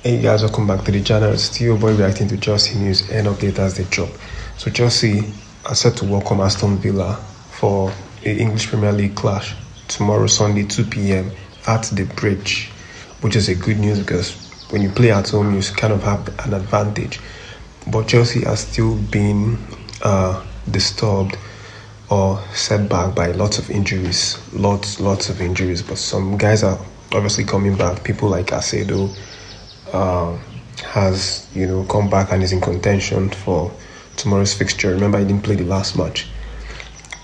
Hey guys, welcome back to the channel. Still your boy reacting to Chelsea news and update as they drop. So Chelsea are set to welcome Aston Villa for the English Premier League clash tomorrow Sunday 2 p.m. at the Bridge, which is a good news because when you play at home you kind of have an advantage. But Chelsea are still being disturbed or set back by lots of injuries, lots of injuries. But some guys are obviously coming back. People like Caicedo has come back and is in contention for tomorrow's fixture. Remember, he didn't play the last match,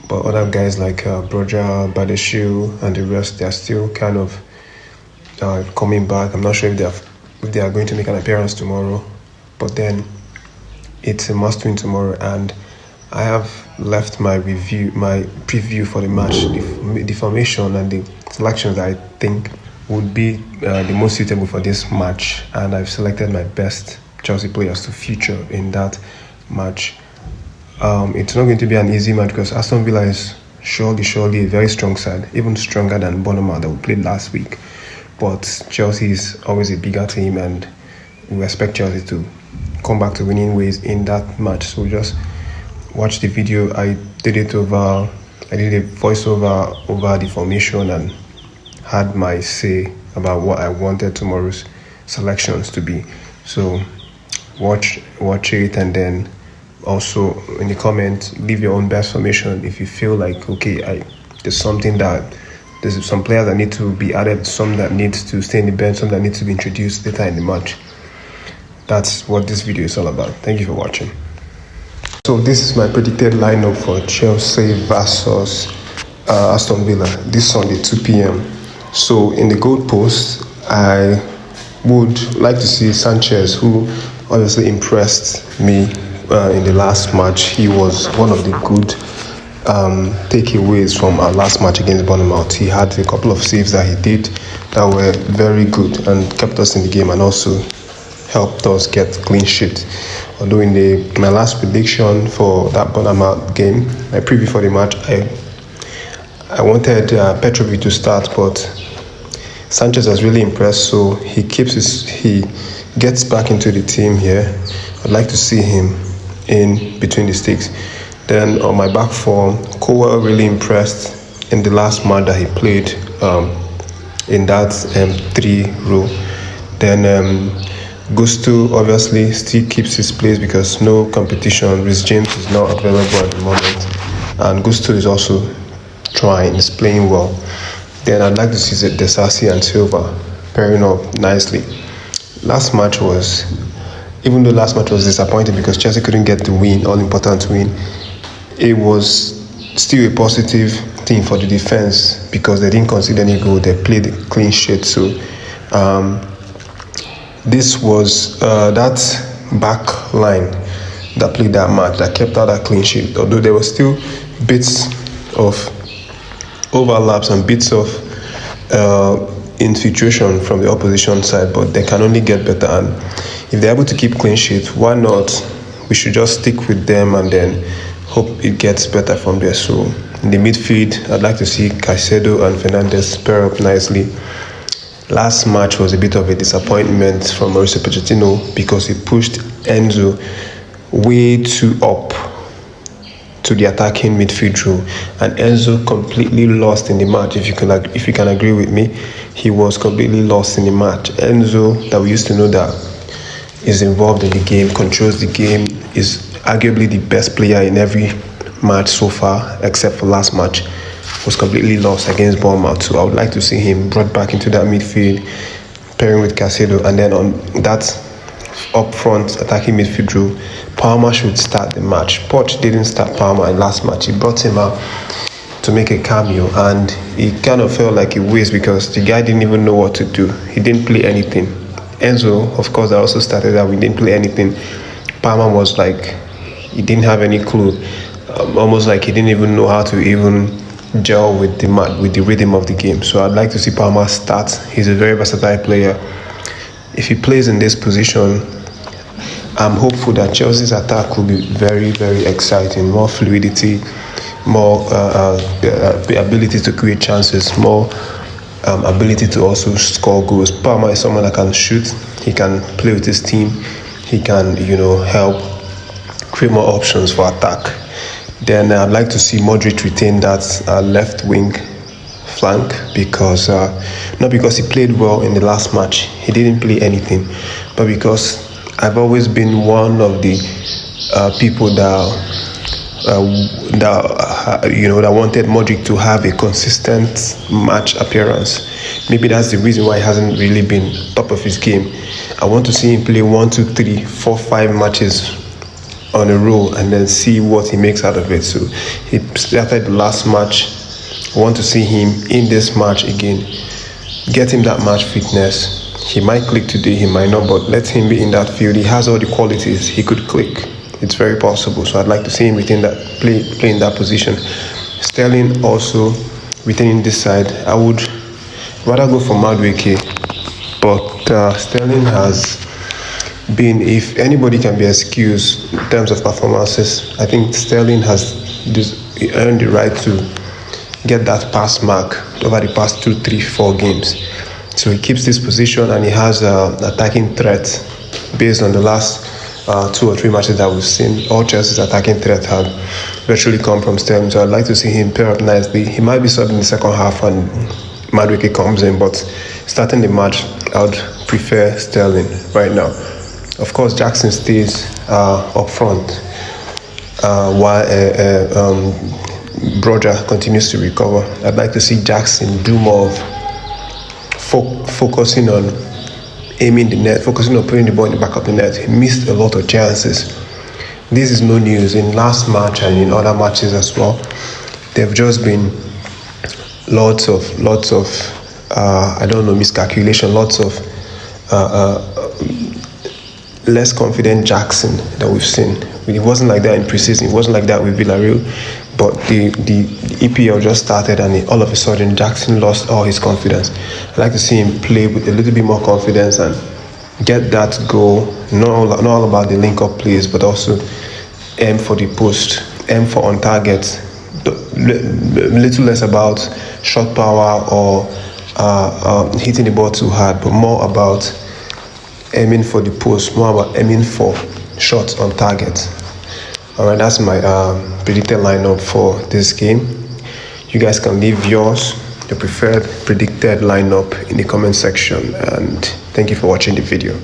but other guys like Broja, Badeshiu and the rest, they are still kind of coming back. I'm not sure if they are going to make an appearance tomorrow, but then it's a must win tomorrow. And I have left my preview for the match, the formation and the selections that I think would be the most suitable for this match, and I've selected my best Chelsea players to feature in that match. It's not going to be an easy match because Aston Villa is surely a very strong side, even stronger than Bournemouth that we played last week. But Chelsea is always a bigger team, and we expect Chelsea to come back to winning ways in that match. So just watch the video. I did a voiceover over the formation and had my say about what I wanted tomorrow's selections to be. So watch it, and then also in the comments leave your own best formation if you feel like there's some players that need to be added, some that need to stay in the bench, some that need to be introduced later in the match. That's what this video is all about. Thank you for watching. So this is my predicted lineup for Chelsea versus Aston Villa this Sunday 2 p.m. So in the goal post, I would like to see Sanchez, who obviously impressed me in the last match. He was one of the good takeaways from our last match against Bournemouth. He had a couple of saves that he did that were very good and kept us in the game, and also helped us get clean sheet. Although in my last prediction for that Bournemouth game, my preview for the match, I wanted Petrovic to start, but Sanchez has really impressed, so he gets back into the team here. I'd like to see him in between the sticks. Then on my back four, Cowell really impressed in the last match that he played in that 3 row. Then Gusto obviously still keeps his place because no competition. Reece James is not available at the moment, and Gusto is also is playing well. Then I'd like to see Desasi and Silva pairing up nicely. Even though last match was disappointing because Chelsea couldn't get the win, all-important win, it was still a positive thing for the defense because they didn't concede any goal. They played a clean sheet. So this was that back line that played that match that kept out that clean sheet. Although there were still bits of overlaps and bits of infiltration from the opposition side, but they can only get better. And if they're able to keep clean sheet, why not? We should just stick with them and then hope it gets better from there. So in the midfield, I'd like to see Caicedo and Fernandes pair up nicely. Last match was a bit of a disappointment from Mauricio Pochettino because he pushed Enzo way too up to the attacking midfield role, and Enzo completely lost in the match. If you can agree with me, he was completely lost in the match. Enzo, that we used to know that is involved in the game, controls the game, is arguably the best player in every match so far, except for last match, was completely lost against Bournemouth. So I would like to see him brought back into that midfield, pairing with Caicedo, and then on that up front attacking midfield role, Palmer should start the match. Poch didn't start Palmer in last match. He brought him out to make a cameo, and it kind of felt like a waste because the guy didn't even know what to do. He didn't play anything. Enzo, of course, I also started that. We didn't play anything. Palmer was like, he didn't have any clue. Almost like he didn't even know how to even gel with the rhythm of the game. So I'd like to see Palmer start. He's a very versatile player. If he plays in this position, I'm hopeful that Chelsea's attack will be very, very exciting. More fluidity, more the ability to create chances, more ability to also score goals. Palmer is someone that can shoot. He can play with his team. He can, help create more options for attack. Then I'd like to see Modric retain that left wing flank because not because he played well in the last match. He didn't play anything, but because I've always been one of the people that wanted Modric to have a consistent match appearance. Maybe that's the reason why he hasn't really been top of his game. I want to see him play 1, 2, 3, 4, 5 matches on a row and then see what he makes out of it. So he started the last match. I want to see him in this match again. Get him that match fitness. He might click today, he might not, but let him be in that field. He has all the qualities. He could click. It's very possible. So I'd like to see him retain that play in that position. Sterling also retaining this side. I would rather go for Madueke, but Sterling has been, if anybody can be excused in terms of performances, I think Sterling has earned the right to get that pass mark over the past 2, 3, 4 games. So he keeps this position and he has an attacking threat based on the last 2 or 3 matches that we've seen. All Chelsea's attacking threat have virtually come from Sterling. So I'd like to see him pair up nicely. He might be subbed in the second half and Madueke comes in, but starting the match, I would prefer Sterling right now. Of course, Jackson stays up front while Broja continues to recover. I'd like to see Jackson do more of focusing on aiming the net, focusing on putting the ball in the back of the net. He missed a lot of chances. This is no news. In last match and in other matches as well, there have just been lots of miscalculation, lots of less confident Jackson that we've seen. It wasn't like that in preseason. It wasn't like that with Villarreal. But the EPL just started and all of a sudden Jackson lost all his confidence. I'd like to see him play with a little bit more confidence and get that goal. Not all about the link-up plays, but also aim for the post, aim for on target. A little less about shot power or hitting the ball too hard, but more about aiming for the post, more about aiming for shots on target. Alright, that's my predicted lineup for this game. You guys can leave your preferred predicted lineup in the comment section, and thank you for watching the video.